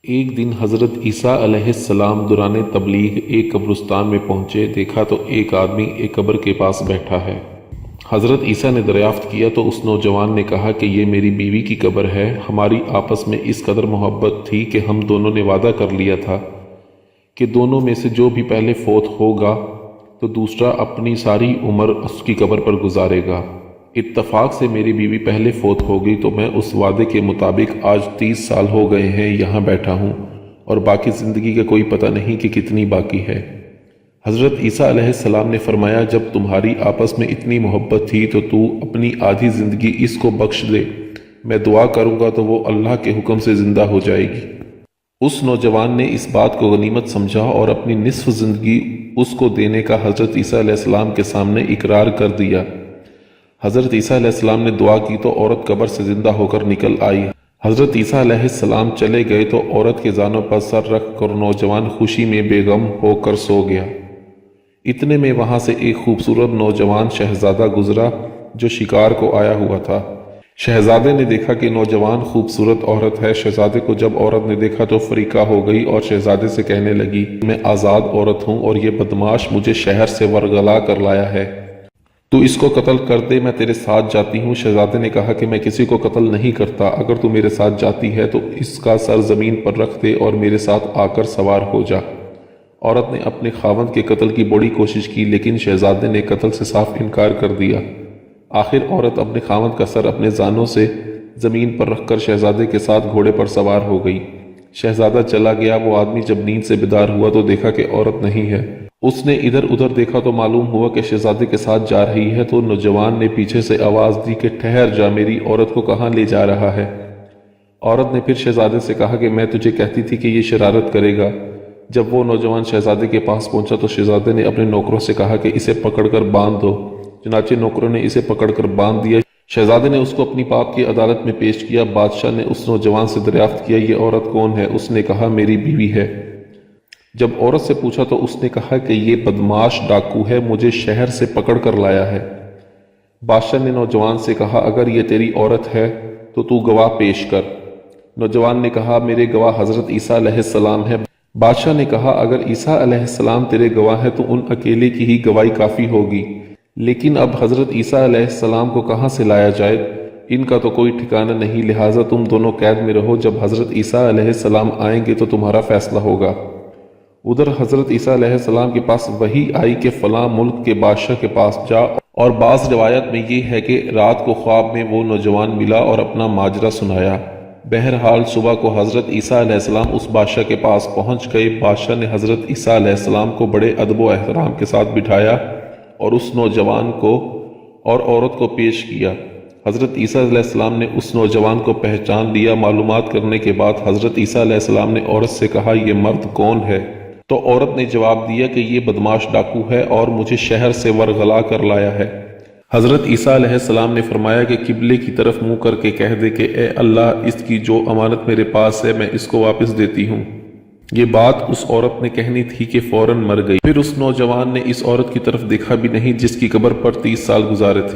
ایک دن حضرت عیسیٰ علیہ السلام دوران تبلیغ ایک قبرستان میں پہنچے، دیکھا تو ایک آدمی ایک قبر کے پاس بیٹھا ہے۔ حضرت عیسیٰ نے دریافت کیا تو اس نوجوان نے کہا کہ یہ میری بیوی کی قبر ہے، ہماری آپس میں اس قدر محبت تھی کہ ہم دونوں نے وعدہ کر لیا تھا کہ دونوں میں سے جو بھی پہلے فوت ہوگا تو دوسرا اپنی ساری عمر اس کی قبر پر گزارے گا۔ اتفاق سے میری بیوی پہلے فوت ہو گئی تو میں اس وعدے کے مطابق آج 30 سال ہو گئے ہیں یہاں بیٹھا ہوں، اور باقی زندگی کا کوئی پتہ نہیں کہ کتنی باقی ہے۔ حضرت عیسیٰ علیہ السلام نے فرمایا، جب تمہاری آپس میں اتنی محبت تھی تو تو اپنی آدھی زندگی اس کو بخش دے، میں دعا کروں گا تو وہ اللہ کے حکم سے زندہ ہو جائے گی۔ اس نوجوان نے اس بات کو غنیمت سمجھا اور اپنی نصف زندگی اس کو دینے کا حضرت عیسیٰ علیہ السلام کے سامنے اقرار کر دیا۔ حضرت عیسیٰ علیہ السلام نے دعا کی تو عورت قبر سے زندہ ہو کر نکل آئی۔ حضرت عیسیٰ علیہ السلام چلے گئے تو عورت کے زانوں پر سر رکھ کر نوجوان خوشی میں بے غم ہو کر سو گیا۔ اتنے میں وہاں سے ایک خوبصورت نوجوان شہزادہ گزرا جو شکار کو آیا ہوا تھا۔ شہزادے نے دیکھا کہ نوجوان خوبصورت عورت ہے۔ شہزادے کو جب عورت نے دیکھا تو فریقہ ہو گئی اور شہزادے سے کہنے لگی، میں آزاد عورت ہوں اور یہ بدماش مجھے شہر سے ورگلا کر لایا ہے، تو اس کو قتل کر دے، میں تیرے ساتھ جاتی ہوں۔ شہزادے نے کہا کہ میں کسی کو قتل نہیں کرتا، اگر تو میرے ساتھ جاتی ہے تو اس کا سر زمین پر رکھ دے اور میرے ساتھ آ کر سوار ہو جا۔ عورت نے اپنے خاوند کے قتل کی بڑی کوشش کی لیکن شہزادے نے قتل سے صاف انکار کر دیا۔ آخر عورت اپنے خاوند کا سر اپنے زانوں سے زمین پر رکھ کر شہزادے کے ساتھ گھوڑے پر سوار ہو گئی۔ شہزادہ چلا گیا۔ وہ آدمی جب نیند سے بیدار ہوا تو دیکھا کہ عورت نہیں ہے۔ اس نے ادھر ادھر دیکھا تو معلوم ہوا کہ شہزادے کے ساتھ جا رہی ہے، تو نوجوان نے پیچھے سے آواز دی کہ ٹھہر جا، میری عورت کو کہاں لے جا رہا ہے؟ عورت نے پھر شہزادے سے کہا کہ میں تجھے کہتی تھی کہ یہ شرارت کرے گا۔ جب وہ نوجوان شہزادے کے پاس پہنچا تو شہزادے نے اپنے نوکروں سے کہا کہ اسے پکڑ کر باندھ دو۔ چنانچہ نوکروں نے اسے پکڑ کر باندھ دیا۔ شہزادے نے اس کو اپنی باپ کی عدالت میں پیش کیا۔ بادشاہ نے اس نوجوان سے دریافت کیا، یہ عورت کون ہے؟ اس نے کہا، میری بیوی ہے۔ جب عورت سے پوچھا تو اس نے کہا کہ یہ بدماش ڈاکو ہے، مجھے شہر سے پکڑ کر لایا ہے۔ بادشاہ نے نوجوان سے کہا، اگر یہ تیری عورت ہے تو گواہ پیش کر۔ نوجوان نے کہا، میرے گواہ حضرت عیسیٰ علیہ السلام ہے۔ بادشاہ نے کہا، اگر عیسیٰ علیہ السلام تیرے گواہ ہیں تو ان اکیلے کی ہی گواہی کافی ہوگی، لیکن اب حضرت عیسیٰ علیہ السلام کو کہاں سے لایا جائے؟ ان کا تو کوئی ٹھکانہ نہیں، لہٰذا تم دونوں قید میں رہو، جب حضرت عیسیٰ علیہ السلام آئیں گے تو تمہارا فیصلہ ہوگا۔ ادھر حضرت عیسیٰ علیہ السلام کے پاس وحی آئی کہ فلاں ملک کے بادشاہ کے پاس جا، اور بعض روایت میں یہ ہے کہ رات کو خواب میں وہ نوجوان ملا اور اپنا ماجرا سنایا۔ بہرحال صبح کو حضرت عیسیٰ علیہ السلام اس بادشاہ کے پاس پہنچ گئے۔ بادشاہ نے حضرت عیسیٰ علیہ السلام کو بڑے ادب و احترام کے ساتھ بٹھایا اور اس نوجوان کو اور عورت کو پیش کیا۔ حضرت عیسیٰ علیہ السلام نے اس نوجوان کو پہچان لیا۔ معلومات کرنے کے بعد حضرت عیسیٰ علیہ السلام نے عورت سے کہا، یہ مرد کون ہے؟ تو عورت نے جواب دیا کہ یہ بدماش ڈاکو ہے اور مجھے شہر سے ورغلا کر لایا ہے۔ حضرت عیسیٰ علیہ السلام نے فرمایا کہ قبلے کی طرف منہ کر کے کہہ دے کہ اے اللہ، اس کی جو امانت میرے پاس ہے میں اس کو واپس دیتی ہوں۔ یہ بات اس عورت نے کہنی تھی کہ فوراً مر گئی۔ پھر اس نوجوان نے اس عورت کی طرف دیکھا بھی نہیں جس کی قبر پر 30 سال گزارے تھے۔